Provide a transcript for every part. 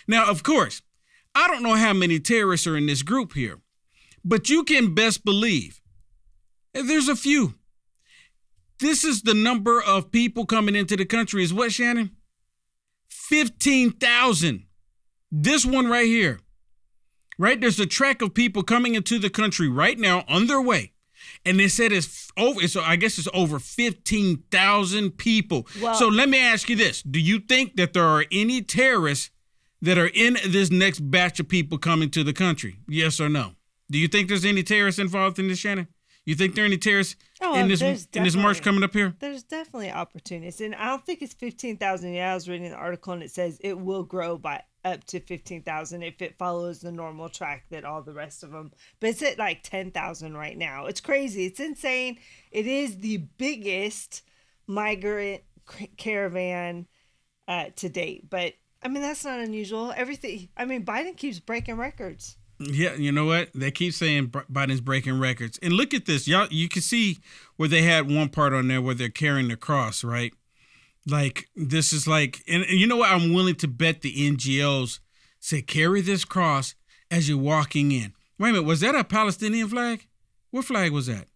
Now, of course, I don't know how many terrorists are in this group here, but you can best believe there's a few. This is the number of people coming into the country is what, Shannon? 15,000. This one right here, right? There's a track of people coming into the country right now on their way. And they said it's over. So I guess it's over 15,000 people. Well, so let me ask you this. Do you think that there are any terrorists that are in this next batch of people coming to the country? Yes or no? Do you think there's any terrorists involved in this, Shannon? You think there are any terrorists in this march coming up here? There's definitely opportunists. And I don't think it's 15,000. Yeah, I was reading an article and it says it will grow by up to 15,000 if it follows the normal track that all the rest of them. But it's at like 10,000 right now. It's crazy. It's insane. It is the biggest migrant caravan to date. But, I mean, that's not unusual. Biden keeps breaking records. Yeah, you know what? They keep saying Biden's breaking records. And look at this. Y'all, you can see where they had one part on there where they're carrying the cross, right? Like, this is like, and you know what? I'm willing to bet the NGOs say, carry this cross as you're walking in. Wait a minute. Was that a Palestinian flag? What flag was that?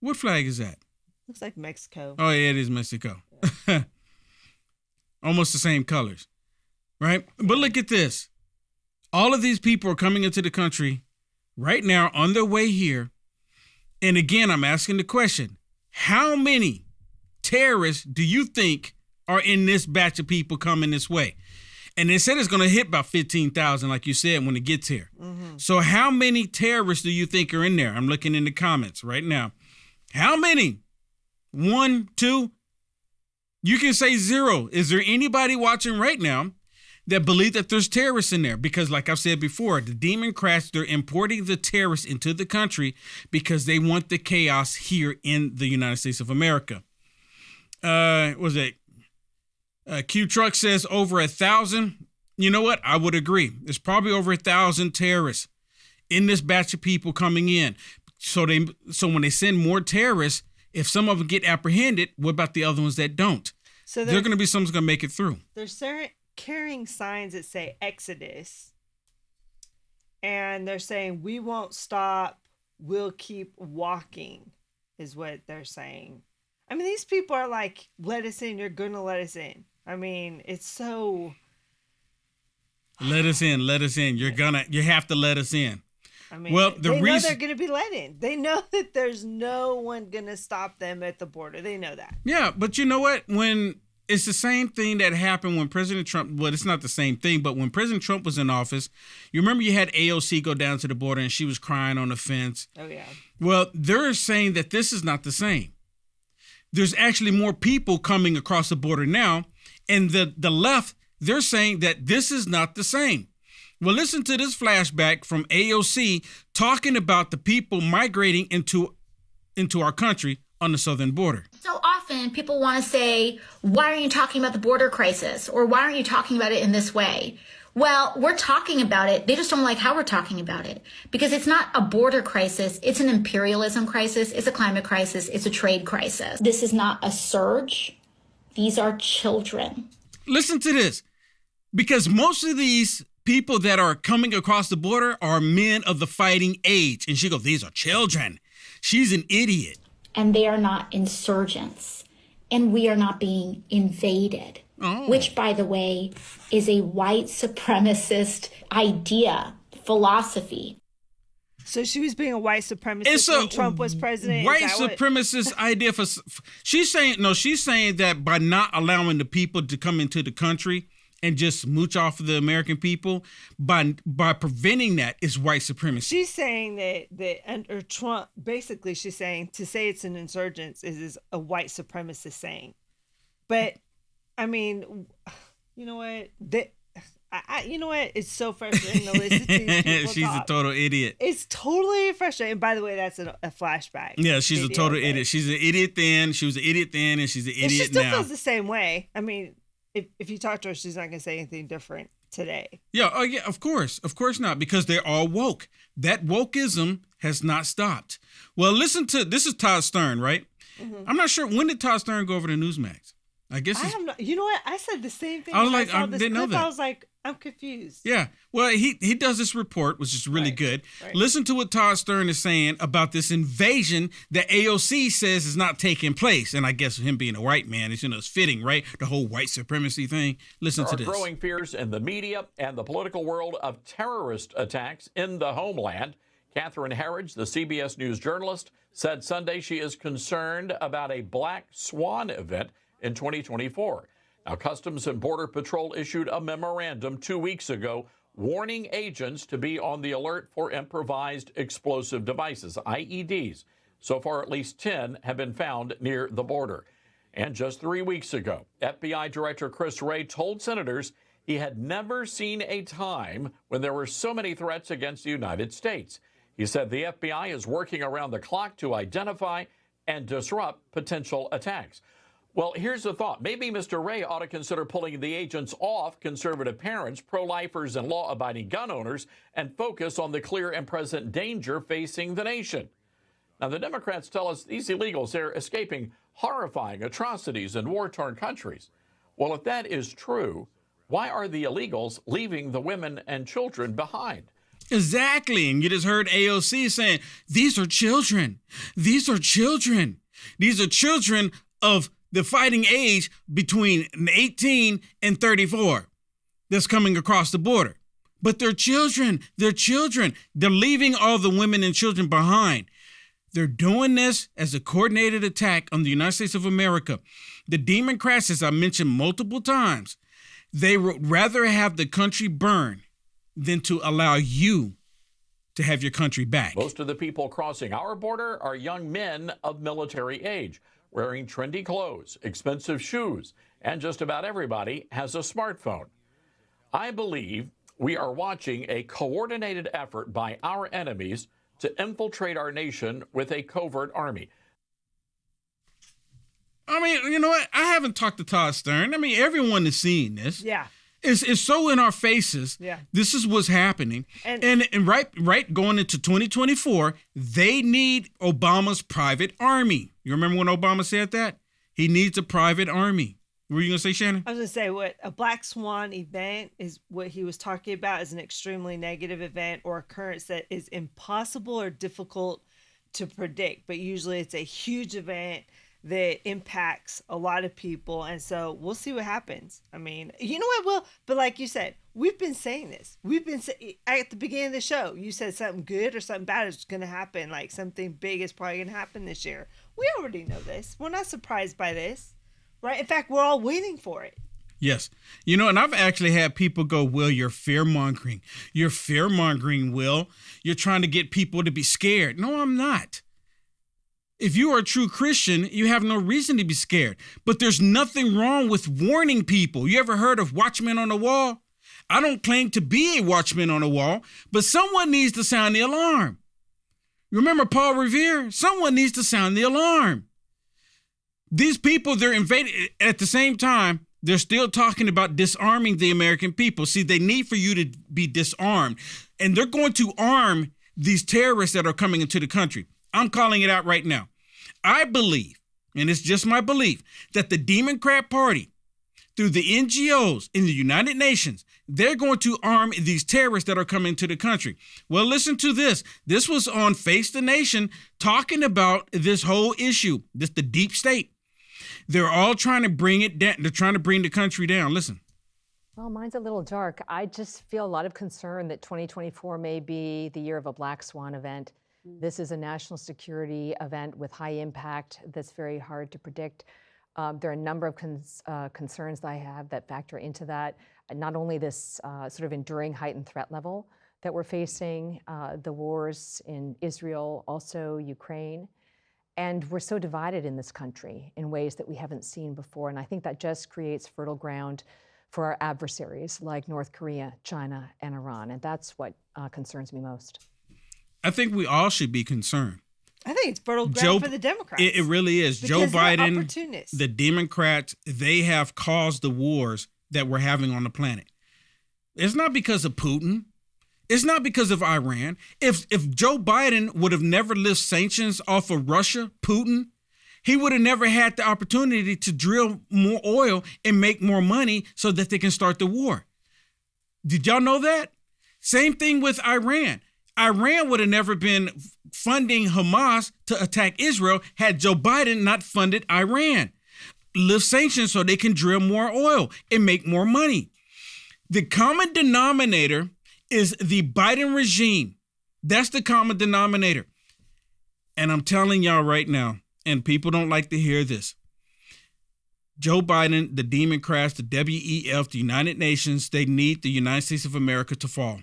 What flag is that? Looks like Mexico. Oh, yeah, it is Mexico. Yeah. Almost the same colors, right? But look at this. All of these people are coming into the country right now on their way here. And again, I'm asking the question, how many terrorists do you think are in this batch of people coming this way? And they said it's going to hit about 15,000, like you said, when it gets here. Mm-hmm. So how many terrorists do you think are in there? I'm looking in the comments right now. How many? 1, 2? You can say 0. Is there anybody watching right now that believe that there's terrorists in there? Because like I've said before, the Democrats, they're importing the terrorists into the country because they want the chaos here in the United States of America. Q Truck says over 1,000. You know what? I would agree. There's probably over 1,000 terrorists in this batch of people coming in. So when they send more terrorists, if some of them get apprehended, what about the other ones that don't? So they're going to be someone's going to make it through. There's carrying signs that say Exodus, and they're saying we won't stop, we'll keep walking, is what they're saying. I mean, these people are like, let us in, you're gonna let us in. I mean, it's so let us in, you have to let us in. I mean, well, they know they're going to be let in. They know that there's no one going to stop them at the border. They know that. Yeah, but you know what? When it's the same thing that happened when President Trump, well, it's not the same thing, but when President Trump was in office, you remember you had AOC go down to the border and she was crying on the fence. Oh, yeah. Well, they're saying that this is not the same. There's actually more people coming across the border now. And the left, they're saying that this is not the same. Well, listen to this flashback from AOC talking about the people migrating into our country on the southern border. So often people want to say, why aren't you talking about the border crisis? Or why aren't you talking about it in this way? Well, we're talking about it. They just don't like how we're talking about it because it's not a border crisis. It's an imperialism crisis. It's a climate crisis. It's a trade crisis. This is not a surge. These are children. Listen to this, because most of these people that are coming across the border are men of the fighting age. And she goes, these are children. She's an idiot. And they are not insurgents. And we are not being invaded. Oh. Which, by the way, is a white supremacist idea, philosophy. So she was being a white supremacist when Trump was president? White supremacist idea for... She's saying that by not allowing the people to come into the country and just mooch off of the American people, by preventing that is white supremacy. She's saying that under Trump, basically she's saying to say it's an insurgence is a white supremacist saying. But, I mean, you know what? You know what? It's so frustrating to listen to these people She's talk. A total idiot. It's totally frustrating. And by the way, that's a flashback. Yeah, she's a total idiot. She's an idiot then. She was an idiot then, and she's an idiot now. She still feels the same way. I mean, if you talk to her, she's not going to say anything different today. Yeah, oh yeah, of course not, because they're all woke. That wokeism has not stopped. Well, listen to this is Todd Stern, right? Mm-hmm. I'm not sure when did Todd Stern go over to Newsmax. I guess I have not. You know what? I said the same thing. I was like, I didn't know that. I was like, I'm confused. Yeah. Well, he does this report, which is really good. Right. Listen to what Todd Stern is saying about this invasion that AOC says is not taking place. And I guess him being a white man is, it's fitting, right? The whole white supremacy thing. Listen to this. There are growing fears in the media and the political world of terrorist attacks in the homeland. Catherine Herridge, the CBS News journalist, said Sunday she is concerned about a Black Swan event in 2024. Now, Customs and Border Patrol issued a memorandum 2 weeks ago warning agents to be on the alert for improvised explosive devices, IEDs. So far, at least 10 have been found near the border. And just 3 weeks ago, FBI Director Chris Wray told senators he had never seen a time when there were so many threats against the United States. He said the FBI is working around the clock to identify and disrupt potential attacks. Well, here's the thought. Maybe Mr. Wray ought to consider pulling the agents off conservative parents, pro-lifers, and law-abiding gun owners and focus on the clear and present danger facing the nation. Now, the Democrats tell us these illegals, they're escaping horrifying atrocities in war-torn countries. Well, if that is true, why are the illegals leaving the women and children behind? Exactly. And you just heard AOC saying, these are children. These are children. These are children of the fighting age between 18 and 34 that's coming across the border. But they're children. They're children. They're leaving all the women and children behind. They're doing this as a coordinated attack on the United States of America. The Democrats, as I mentioned multiple times, they would rather have the country burn than to allow you to have your country back. Most of the people crossing our border are young men of military age, wearing trendy clothes, expensive shoes, and just about everybody has a smartphone. I believe we are watching a coordinated effort by our enemies to infiltrate our nation with a covert army. I mean, you know what? I haven't talked to Todd Stern. I mean, everyone is seeing this. Yeah. It's so in our faces. Yeah. This is what's happening. And right going into 2024, they need Obama's private army. You remember when Obama said that? He needs a private army. What were you going to say, Shannon? I was going to say what a Black Swan event is what he was talking about is an extremely negative event or occurrence that is impossible or difficult to predict. But usually it's a huge event that impacts a lot of people. And so we'll see what happens. I mean, you know what, Will? But like you said, we've been saying this. We've been at the beginning of the show, you said something good or something bad is going to happen. Like something big is probably going to happen this year. We already know this. We're not surprised by this, right? In fact, we're all waiting for it. Yes. You know, and I've actually had people go, Will, you're fear-mongering. You're fear-mongering, Will. You're trying to get people to be scared. No, I'm not. If you are a true Christian, you have no reason to be scared. But there's nothing wrong with warning people. You ever heard of watchmen on the wall? I don't claim to be a watchman on the wall, but someone needs to sound the alarm. Remember Paul Revere? Someone needs to sound the alarm. These people, they're invaded. At the same time, they're still talking about disarming the American people. See, they need for you to be disarmed. And they're going to arm these terrorists that are coming into the country. I'm calling it out right now. I believe, and it's just my belief, that the Democrat Party, through the NGOs in the United Nations, they're going to arm these terrorists that are coming to the country. Well, listen to this. This was on Face the Nation talking about this whole issue, the deep state. They're all trying to bring it down. They're trying to bring the country down. Listen. Well, mine's a little dark. I just feel a lot of concern that 2024 may be the year of a Black Swan event. This is a national security event with high impact that's very hard to predict. There are a number of concerns that I have that factor into that. Not only this sort of enduring heightened threat level that we're facing, the wars in Israel, also Ukraine, and we're so divided in this country in ways that we haven't seen before. And I think that just creates fertile ground for our adversaries like North Korea, China, and Iran. And that's what concerns me most. I think we all should be concerned. I think it's fertile ground for the Democrats. It really is. Because Joe Biden, they're opportunists. the Democrats, they have caused the wars that we're having on the planet. It's not because of Putin. It's not because of Iran. If Joe Biden would have never lifted sanctions off of Russia, Putin, he would have never had the opportunity to drill more oil and make more money so that they can start the war. Did y'all know that? Same thing with Iran. Iran would have never been funding Hamas to attack Israel had Joe Biden not funded Iran. Lift sanctions so they can drill more oil and make more money. The common denominator is the Biden regime. That's the common denominator. And I'm telling y'all right now, and people don't like to hear this, Joe Biden, the Democrats, the WEF, the United Nations, they need the United States of America to fall.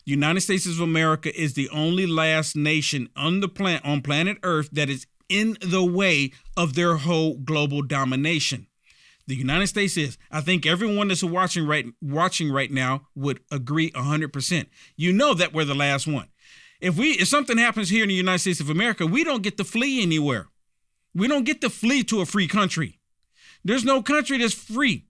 The United States of America is the only last nation on planet Earth that is in the way of their whole global domination. The United States is. I think everyone that's watching right now would agree 100%. You know that we're the last one. If something happens here in the United States of America, we don't get to flee anywhere. We don't get to flee to a free country. There's no country that's free.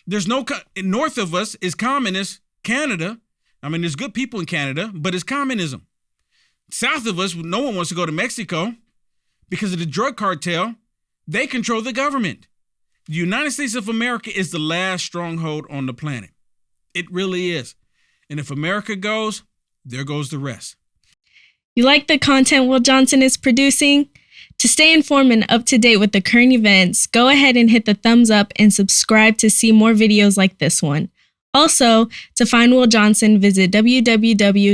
North of us is communist Canada. I mean, there's good people in Canada, but it's communism. South of us, no one wants to go to Mexico because of the drug cartel. They control the government. The United States of America is the last stronghold on the planet. It really is. And if America goes, there goes the rest. You like the content Will Johnson is producing? To stay informed and up to date with the current events, go ahead and hit the thumbs up and subscribe to see more videos like this one. Also, to find Will Johnson, visit www.uaf.media.